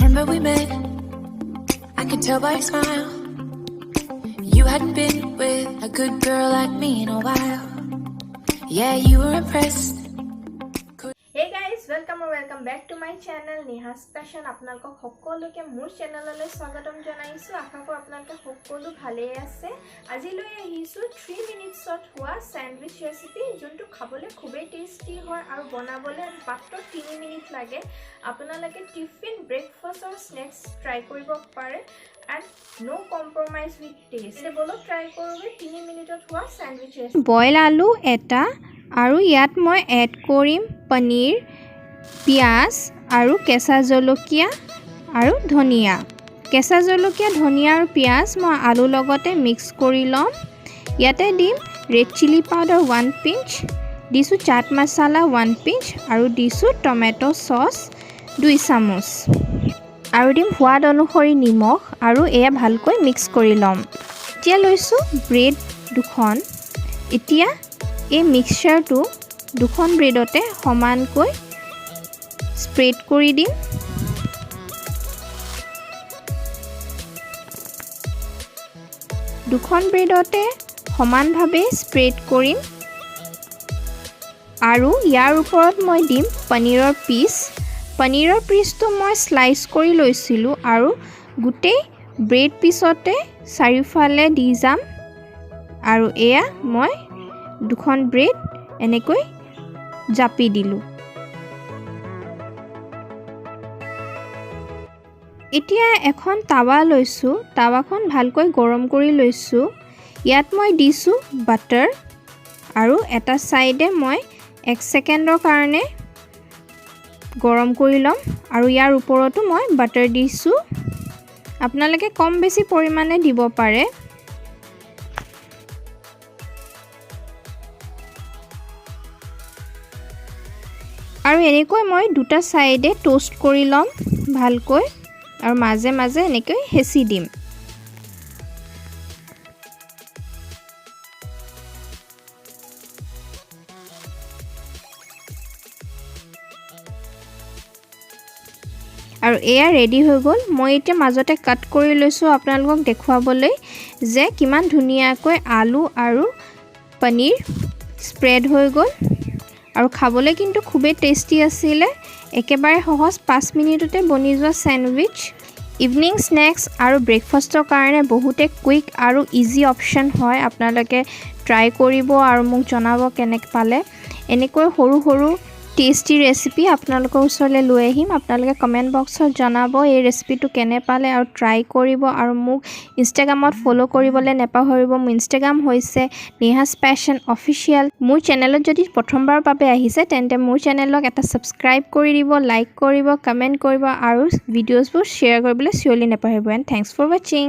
September we met, I could tell by your smile. You hadn't been with a good girl like me in a while. Yeah, you were impressed. Hey guys, welcome back to my channel Neha's Passion. আপোনালোকক সকলোকে মোৰ চেনেললৈ স্বাগতম জনাইছো। আশা কৰো আপোনালোকে সকলো ভালে আছে। আজি লৈ আহিছো 3 মিনিটছত হোৱা স্যান্ডউইচ ৰেচিপি, যোনটো খাবলৈ খুবেই টেস্টি হয় আৰু বনাবলৈ মাত্ৰ 3 মিনিট লাগে। আপোনালোকে টিফিন, ব্ৰেকফাষ্ট আৰু স্নেক্স ট্ৰাই কৰিব পাৰে and no compromise with taste. এ বলো ট্ৰাই কৰোগে 3 মিনিটত হোৱা স্যান্ডউইচ ৰেচিপি। বইল আলু এটা আৰু ইয়াত মই এড কৰিম পনীৰ, পিয়াজ আৰু কেঁচা জলকীয়া আৰু ধনিয়া। কেঁচা জলকীয়া, ধনিয়া আৰু পিয়াজ মই আলু লগতে মিক্স কৰি লম। ইয়াতে দিম ৰেড চিলি পাউডাৰ 1 পিঞ্চ, দিছো চাট মছলা 1 পিঞ্চ আৰু দিছো টমেটো সস 2 চামুচ আৰু দিম সোৱাদ অনুসৰি নিমখ আৰু এয়া ভালকৈ মিক্স কৰি লম। এতিয়া লৈছো ব্ৰেড দুখন। এতিয়া এই মিক্সচাৰটো দুখন ব্ৰেডতে সমানকৈ স্প্ৰেড কৰি দিম। দুখন ব্ৰেডতে সমানভাৱে স্প্ৰেড কৰিম আৰু ইয়াৰ ওপৰত মই দিম পনীৰৰ পিচ। পনীৰৰ পিচটো মই স্লাইচ কৰি লৈছিলোঁ আৰু গোটেই ব্ৰেড পিচতে চাৰিওফালে দি যাম আৰু এয়া মই দুখন ব্ৰেড এনেকৈ জাপি দিলোঁ। এতিয়া এখন তাৱা লৈছোঁ। তাৱাখন ভালকৈ গৰম কৰি লৈছোঁ। ইয়াত মই দিছোঁ বাটাৰ আৰু এটা সাইডে মই 1 সেকেন্ডৰ কাৰণে গৰম কৰি লম আৰু ইয়াৰ ওপৰতো মই বাটাৰ দিছোঁ। আপোনালোকে কম বেছি পৰিমাণে দিব পাৰে। আৰু এনেকৈ মই দুটা সাইডে টোষ্ট কৰি লম ভালকৈ আৰু মাজে মাজে এনেকৈ হেঁচি দিম। আৰু এয়া ৰেডি হৈ গ'ল। মই এতিয়া মাজতে কাট কৰি লৈছোঁ আপোনালোকক দেখুৱাবলৈ যে কিমান ধুনীয়াকৈ আলু আৰু পনীৰ স্প্ৰেড হৈ গ'ল আৰু খাবলৈ কিন্তু খুবেই টেস্টি আছিলে। একেবাৰে সহজ 5 মিনিটতে বনি যোৱা স্যান্ডউইচ। ইভিনিং স্নেক্স আৰু ব্ৰেকফাষ্টৰ কাৰণে বহুতে কুইক আৰু ইজি অপশ্যন হয়। আপোনালোকে ট্ৰাই কৰিব আৰু মোক জনাব কেনেকৈ পালে। এনেকৈ সৰু সৰু টেস্টি ৰেচিপি আপোনালোকৰ ওচৰলৈ লৈ আহিম। আপোনালোকে কমেণ্ট বক্সত জনাব এই ৰেচিপিটো কেনে পালে আৰু ট্ৰাই কৰিব আৰু মোক ইনষ্টাগ্ৰামত ফ'ল' কৰিবলৈ নেপাহৰিব। মোৰ ইনষ্টাগ্ৰাম হৈছে নেহাজ পেশ্যন অফিচিয়েল। মোৰ চেনেলত যদি প্ৰথমবাৰৰ বাবে আহিছে তেন্তে মোৰ চেনেলক এটা ছাবস্ক্ৰাইব কৰি দিব, লাইক কৰিব, কমেণ্ট কৰিব আৰু ভিডিঅ'ছবোৰ শ্বেয়াৰ কৰিবলৈ চিয়ৰলি নেপাহৰিব। এণ্ড থেংকছ ফৰ ৱাচিং।